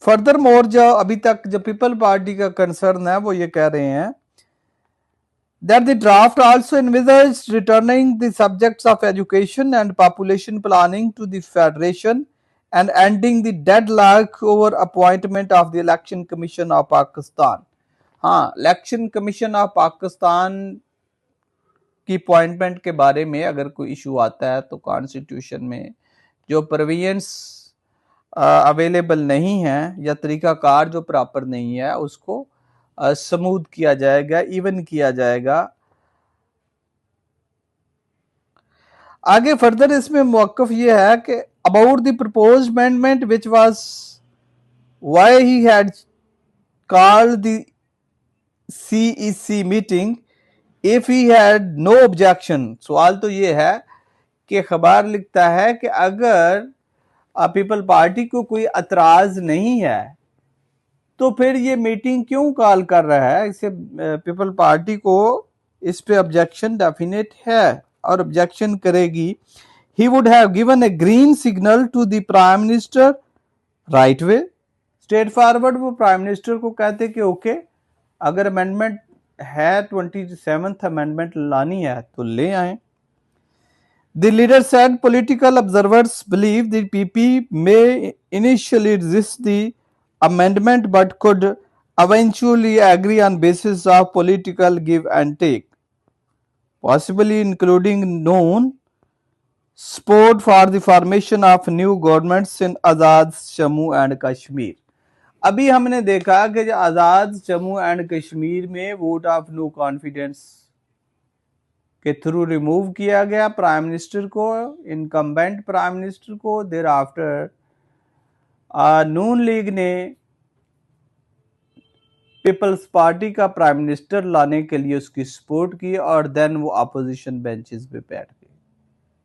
Further more जो अभी तक जो पीपल पार्टी का कंसर्न है वो ये कह रहे हैं that the draft also envisaged returning the subjects of education and population planning to the federation and ending the deadlock over appointment of the election commission of Pakistan. हाँ, election commission of Pakistan की appointment के बारे में अगर कोई issue आता है तो कॉन्स्टिट्यूशन में जो प्रोविजंस अवेलेबल नहीं है या तरीकाकार जो प्रॉपर नहीं है उसको स्मूथ किया जाएगा, इवन किया जाएगा। आगे फर्दर इसमें मौकफ ये है कि about the proposed amendment which was why he had called the CEC meeting if he had no objection. सवाल तो ये है कि खबर लिखता है कि अगर पीपल पार्टी को कोई एतराज नहीं है तो फिर ये मीटिंग क्यों कॉल कर रहा है। इसे पीपल पार्टी को इस पे ऑब्जेक्शन डेफिनेट है और ऑब्जेक्शन करेगी। He would have given a green signal to the prime minister right way, straight forward वो प्राइम मिनिस्टर को कहते कि ओके अगर अमेंडमेंट है 27th अमेंडमेंट लानी है तो ले आए। The leader said political observers believe the PP may initially resist the amendment but could eventually agree on basis of political give and take, possibly including known support for the formation of new governments in Azad Jammu and Kashmir. अभी हमने देखा कि आज़ाद Jammu and Kashmir में vote of no confidence के through remove किया गया prime minister को, incumbent prime minister को। देर आफ्टर नून लीग ने पीपल्स पार्टी का प्राइम मिनिस्टर लाने के लिए उसकी सपोर्ट की और देन वो अपोजिशन बेंचेस पे बैठ गए।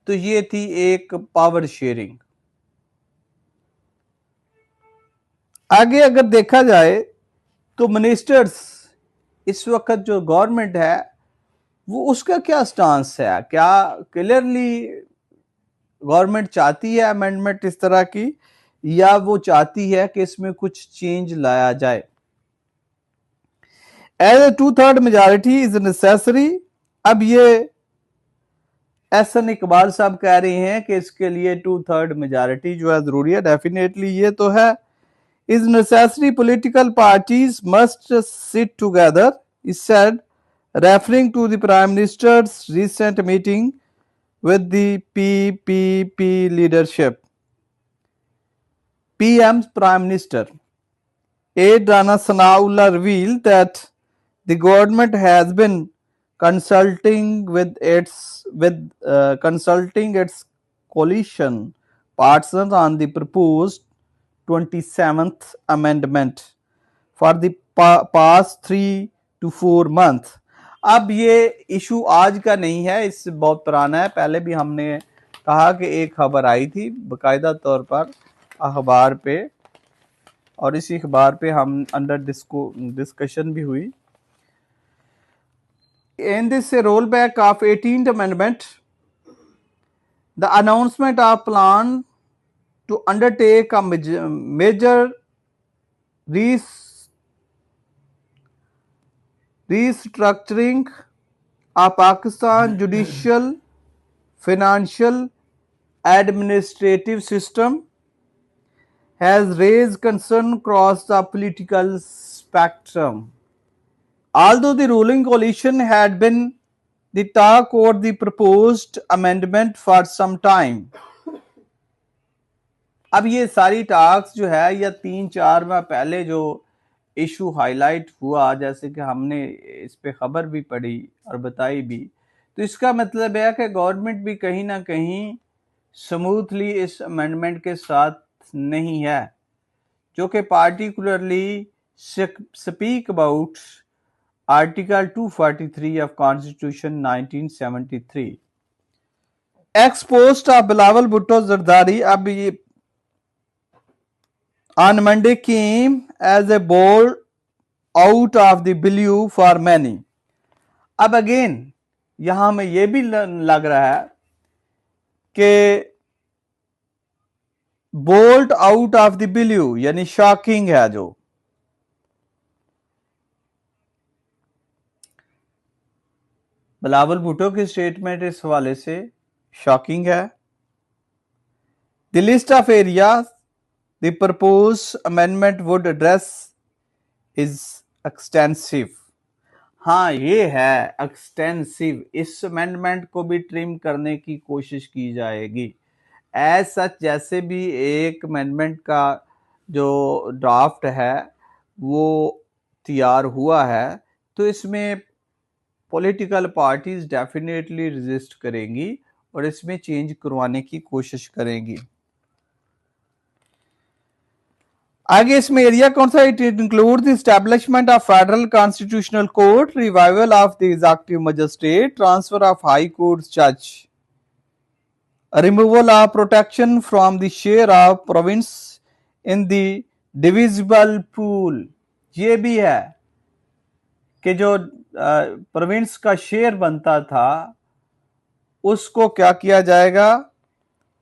तो ये थी एक पावर शेयरिंग। आगे अगर देखा जाए तो मिनिस्टर्स इस वक्त जो गवर्नमेंट है वो उसका क्या स्टांस है, क्या क्लियरली गवर्नमेंट चाहती है अमेंडमेंट इस तरह की या वो चाहती है कि इसमें कुछ चेंज लाया जाए। As a 2/3 majority is necessary. अब ये एहसन इकबाल साहब कह रहे हैं कि इसके लिए 2/3 मेजॉरिटी जो है जरूरी है। डेफिनेटली ये तो है। Is necessary political parties must sit together, is said referring to the Prime Minister's recent meeting with the PPP leadership. PM's Prime Minister Aid Rana Sanaullah revealed that the government has been consulting its coalition partners on the proposed 27th amendment for the past 3 to 4 months. अब ये issue आज का नहीं है, इससे बहुत पुराना है। पहले भी हमने कहा कि एक खबर आई थी बाकायदा तौर पर अखबार पे और इसी अखबार पे हम अंडर डिस्कशन भी हुई। In this rollback of 18th amendment, the announcement of plan to undertake a major restructuring of Pakistan judicial, financial, administrative system has raised concern across the political spectrum. Although the ruling coalition had been the talk over the proposed amendment for some time. अब ये सारी task जो है या 3-4 माह पहले जो issue highlight हुआ, जैसे कि हमने इस पे खबर भी पढ़ी और बताई भी, तो इसका मतलब है कि गवर्नमेंट भी कहीं ना कहीं स्मूथली इस अमेंडमेंट के साथ नहीं है, जो कि particularly speak about article 243 of constitution 1973। X post of Bilawal Bhutto Zardari अब ये on Monday came as a bolt out of the blue for many. अब अगेन यहां में ये भी लग रहा है कि bolt out of the blue, यानी शॉकिंग है जो। बिलावल भुट्टो की स्टेटमेंट इस हवाले से शॉकिंग है। The list of areas the propose amendment would address is extensive. हाँ, ये है एक्सटेंसिव। इस अमेंडमेंट को भी ट्रिम करने की कोशिश की जाएगी। एज सच जैसे भी एक अमेंडमेंट का जो ड्राफ्ट है वो तैयार हुआ है, तो इसमें पॉलिटिकल पार्टीज डेफिनेटली रेजिस्ट करेंगी और इसमें चेंज करवाने की कोशिश करेंगी। आगे इसमें एरिया कौन सा? It include the establishment of federal constitutional court, revival of the executive magistrate, transfer of high court जज, removal of protection from the share of province in the divisible pool। ये भी है कि जो प्रोविंस का share बनता था उसको क्या किया जाएगा,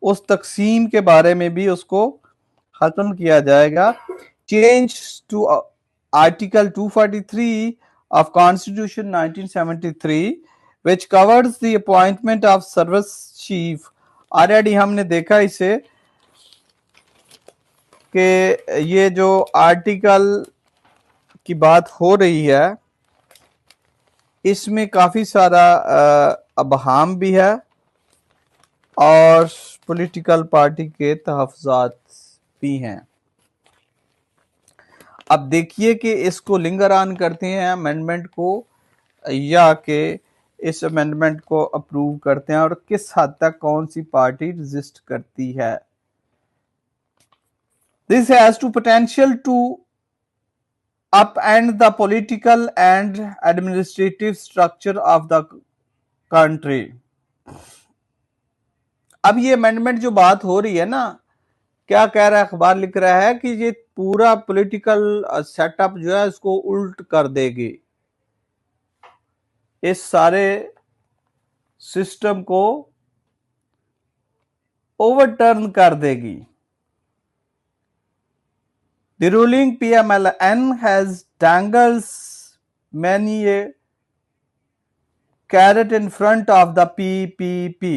उस तकसीम के बारे में भी उसको खत्म किया जाएगा। Change to article 243 of Constitution 1973 which covers the appointment of service chief। Already हमने देखा इसे कि ये जो आर्टिकल की बात हो रही है इसमें काफी सारा अबहाम भी है और पॉलिटिकल पार्टी के तहफ़्फ़ुज़ात भी हैं। अब देखिए कि इसको लिंगर ऑन करते हैं अमेंडमेंट को या कि इस अमेंडमेंट को अप्रूव करते हैं और किस हद तक कौन सी पार्टी रेजिस्ट करती है। This has to potential to upend the political and administrative structure of the country। अब ये अमेंडमेंट जो बात हो रही है ना, क्या कह रहा है, अखबार लिख रहा है कि ये पूरा पॉलिटिकल सेटअप जो है इसको उल्ट कर देगी, इस सारे सिस्टम को ओवरटर्न कर देगी। The ruling PMLN has dangles many a carrot in front of the PPP।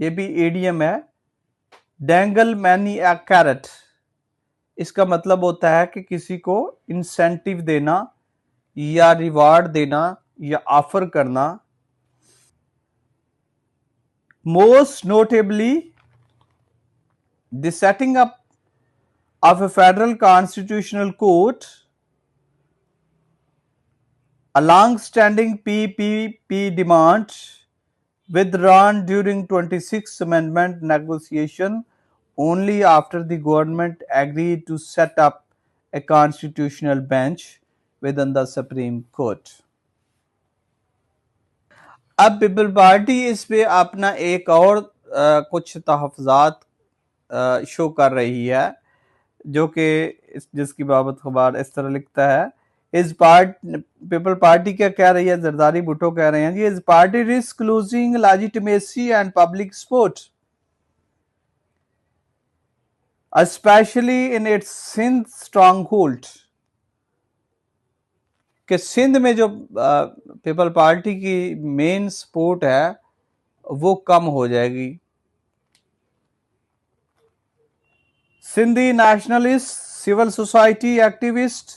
ये भी एडीएम है, डैंगल मैनी ए कैरेट। इसका मतलब होता है कि किसी को इंसेंटिव देना या रिवार्ड देना या ऑफर करना। Most notably the setting up of a federal constitutional court, a long-standing PPP demand withdrawn during 26th Amendment negotiation only after the government agreed to set up a constitutional bench within the Supreme Court। अब people party इस पे अपना एक और कुछ तहफ़्फ़ुज़ात show कर रही है, जो कि जिसकी बाबत अखबार इस तरह लिखता है। इस पीपल पार्टी क्या कह रही है, जरदारी भुट्टो कह रहे हैं कि इस party risk losing legitimacy and public support especially in its Sindh stronghold. कि सिंध में जो पीपल पार्टी की मेन सपोर्ट है वो कम हो जाएगी। Sindhi nationalist, civil society activist,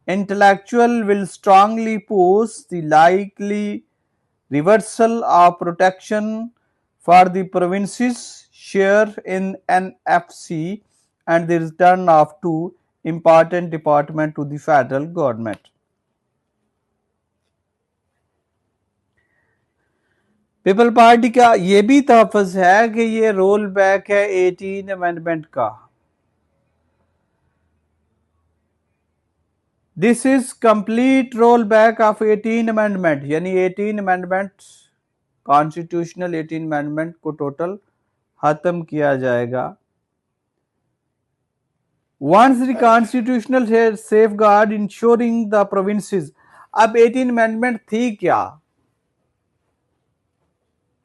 intellectual will strongly oppose the likely reversal of protection for the province's share in NFC and the return of two important departments to the federal government। People party का ये भी तहफ़्फ़ुज़ है कि ये roll back है 18 amendment का। This is complete roll back of 18 amendment, यानी 18 amendment constitutional 18 amendment को टोटल खत्म किया जाएगा। Once the constitutional safeguard ensuring the provinces. अब 18 अमेंडमेंट थी क्या?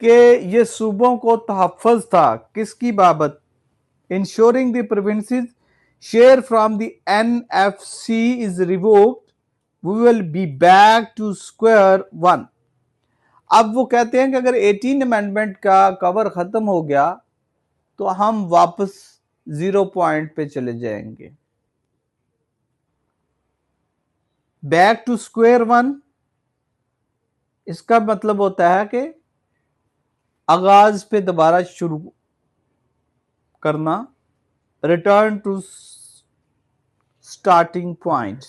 कि ये सूबों को तहफ़्फ़ुज़ था किसकी बाबत, ensuring the provinces share from the NFC is revoked, we will be back to square one. अब वो कहते हैं कि अगर 18 अमेंडमेंट का कवर खत्म हो गया तो हम वापस 0 पॉइंट पे चले जाएंगे। बैक टू स्क्वायर वन, इसका मतलब होता है कि आगाज पे दोबारा शुरू करना, return to starting point.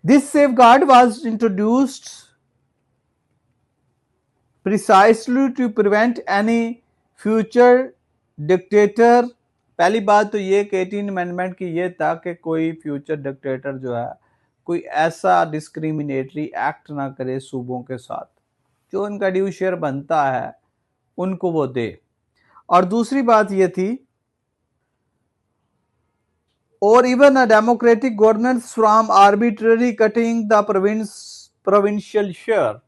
This safeguard was introduced precisely to prevent any future dictator। पहली बात तो ये कि 18 अमेंडमेंट की ये था कि कोई फ्यूचर डिक्टेटर जो है कोई ऐसा डिस्क्रिमिनेटरी एक्ट ना करे सूबों के साथ, जो उनका ड्यू शेयर बनता है उनको वो दे। और दूसरी बात ये थी, और even a democratic governance from arbitrary cutting the provincial share,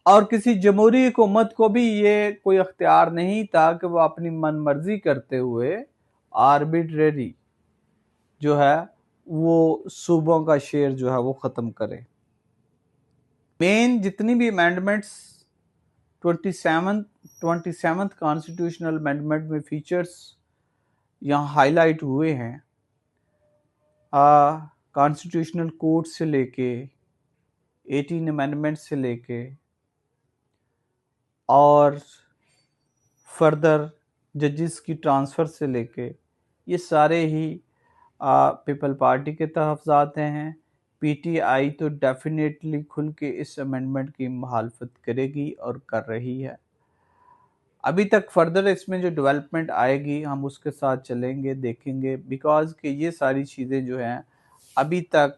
और किसी जमहूरी हुकूमत को भी ये कोई अख्तियार नहीं था कि वो अपनी मन मर्जी करते हुए आर्बिट्रेरी जो है वो सूबों का शेयर जो है वो ख़त्म करे। मेन जितनी भी अमेंडमेंट्स 27th कॉन्स्टिट्यूशनल अमेंडमेंट में फीचर्स यहाँ हाईलाइट हुए हैं, कॉन्स्टिट्यूशनल कोड से लेके 18 अमेंडमेंट से लेके और फर्दर जजेस की ट्रांसफ़र से लेके, ये सारे ही पीपल पार्टी के तहफ़्फ़ुज़ात हैं। PTI तो डेफिनेटली खुल के इस अमेंडमेंट की मुखालफत करेगी और कर रही है। अभी तक फर्दर इसमें जो डेवलपमेंट आएगी हम उसके साथ चलेंगे, देखेंगे, बिकॉज़ कि ये सारी चीज़ें जो हैं अभी तक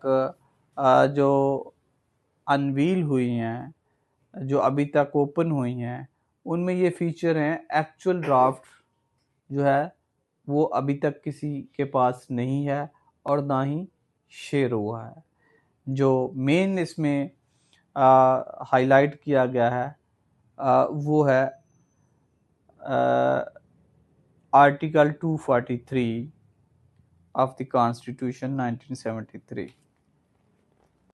जो अनवील हुई हैं, जो अभी तक ओपन हुई हैं, उनमें ये फीचर हैं। एक्चुअल ड्राफ्ट जो है वो अभी तक किसी के पास नहीं है और ना ही शेयर हुआ है। जो मेन इसमें हाईलाइट किया गया है वो है आर्टिकल 243 ऑफ द कॉन्स्टिट्यूशन 1973।